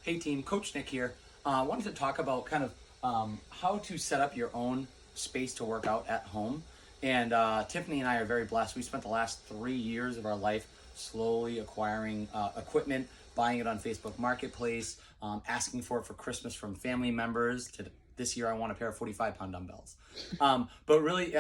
Hey team, Coach Nick here. I wanted to talk about kind of how to set up your own space to work out at home. And Tiffany and I are very blessed. We spent the last 3 years of our life slowly acquiring equipment, buying it on Facebook Marketplace, asking for it for Christmas from family members. This year I want a pair of 45-pound dumbbells. But really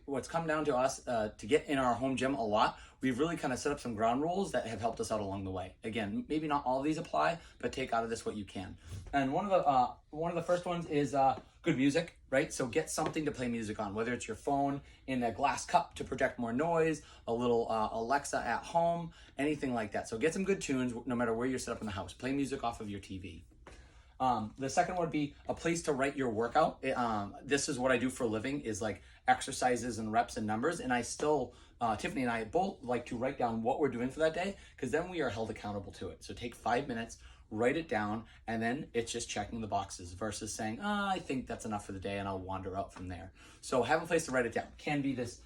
what's come down to us to get in our home gym a lot, we've really kind of set up some ground rules that have helped us out along the way. Again, maybe not all of these apply, but take out of this what you can. And one of the first ones is good music, right? So get something to play music on, whether it's your phone in a glass cup to project more noise, a little Alexa at home, anything like that. So get some good tunes no matter where you're set up in the house. Play music off of your TV. The second would be a place to write your workout. This is what I do for a living, is like exercises and reps and numbers. And I still, Tiffany and I both like to write down what we're doing for that day, because then we are held accountable to it. So take 5 minutes, write it down, and then it's just checking the boxes versus saying, I think that's enough for the day and I'll wander out from there. So have a place to write it down. Can be this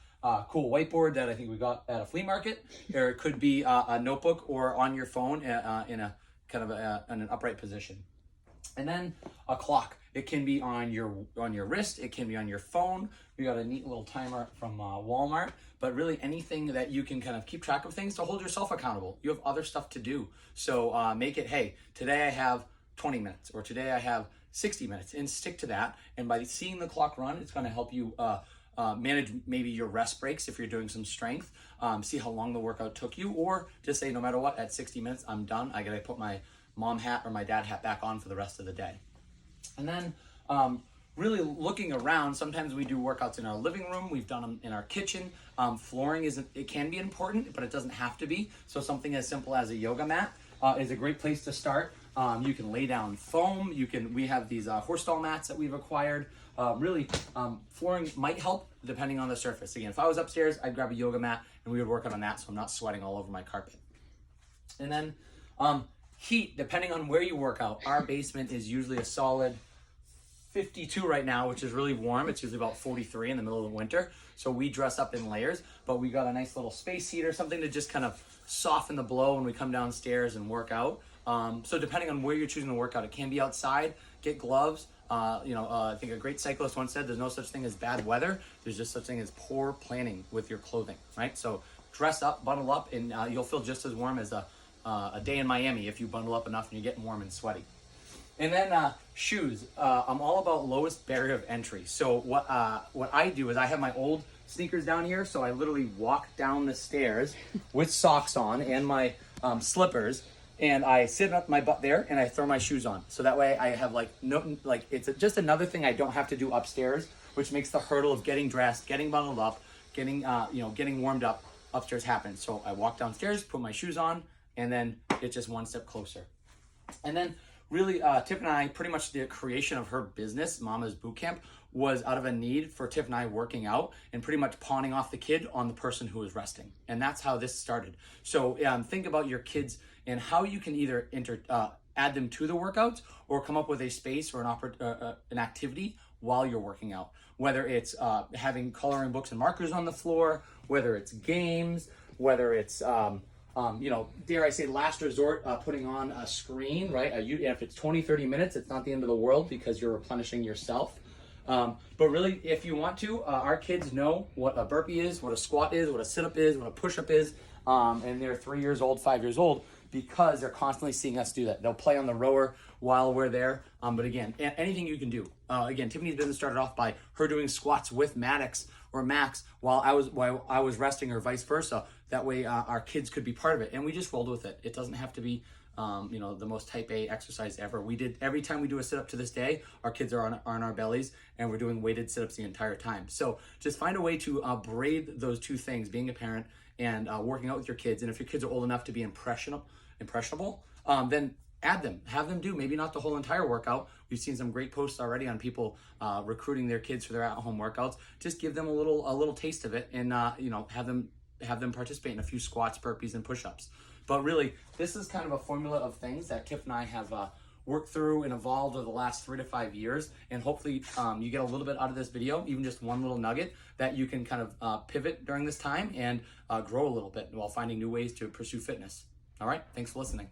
cool whiteboard that I think we got at a flea market, or it could be a notebook or on your phone in a kind of in an upright position. And then a clock. It can be on your wrist. It can be on your phone. We got a neat little timer from Walmart. But really anything that you can kind of keep track of things to hold yourself accountable. You have other stuff to do. So make it, hey, today I have 20 minutes or today I have 60 minutes, and stick to that. And by seeing the clock run, it's going to help you manage maybe your rest breaks if you're doing some strength. See how long the workout took you, or just say, no matter what, at 60 minutes, I'm done. I got to put my mom hat or my dad hat back on for the rest of the day. And then really looking around, sometimes we do workouts in our living room, we've done them in our kitchen. Flooring it can be important, but it doesn't have to be. So something as simple as a yoga mat is a great place to start. You can lay down foam. We have these horse stall mats that we've acquired. Flooring might help depending on the surface. Again, if I was upstairs, I'd grab a yoga mat and we would work out on that so I'm not sweating all over my carpet. And then heat, depending on where you work out. Our basement is usually a solid 52 right now, which is really warm. It's usually about 43 in the middle of the winter. So we dress up in layers, but we got a nice little space heater, something to just kind of soften the blow when we come downstairs and work out. So depending on where you're choosing to work out, it can be outside. Get gloves. I think a great cyclist once said, there's no such thing as bad weather. There's just such thing as poor planning with your clothing, right? So dress up, bundle up, and you'll feel just as warm as a day in Miami if you bundle up enough and you're getting warm and sweaty. And then shoes. I'm all about lowest barrier of entry. So what I do is I have my old sneakers down here, so I literally walk down the stairs with socks on and my slippers, and I sit up my butt there and I throw my shoes on. So that way I have it's just another thing I don't have to do upstairs, which makes the hurdle of getting dressed, getting bundled up, getting warmed up upstairs happen. So I walk downstairs, put my shoes on, and then it's just one step closer. And then really, Tiff and I, pretty much the creation of her business, Mama's Boot Camp, was out of a need for Tiff and I working out and pretty much pawning off the kid on the person who was resting. And that's how this started. So think about your kids and how you can either add them to the workouts or come up with a space or an activity while you're working out. Whether it's having coloring books and markers on the floor, whether it's games, whether it's dare I say, last resort, putting on a screen, right? If it's 20, 30 minutes, it's not the end of the world because you're replenishing yourself. But really, if you want to, our kids know what a burpee is, what a squat is, what a sit-up is, what a push-up is, and they're 3 years old, 5 years old, because they're constantly seeing us do that. They'll play on the rower while we're there. But again, anything you can do. Again, Tiffany's business started off by her doing squats with Maddox or Max while I was resting, or vice versa. That way our kids could be part of it. And we just rolled with it. It doesn't have to be the most type A exercise ever. Every time we do a sit-up to this day, our kids are on our bellies and we're doing weighted sit-ups the entire time. So just find a way to braid those two things, being a parent and working out with your kids. And if your kids are old enough to be impressionable, then add them, have them do maybe not the whole entire workout. We've seen some great posts already on people recruiting their kids for their at-home workouts. Just give them a little taste of it, and have them participate in a few squats, burpees, and push-ups. But really, this is kind of a formula of things that Tiff and I have worked through and evolved over the last 3 to 5 years. And hopefully you get a little bit out of this video, even just one little nugget that you can kind of pivot during this time and grow a little bit while finding new ways to pursue fitness. All right, thanks for listening.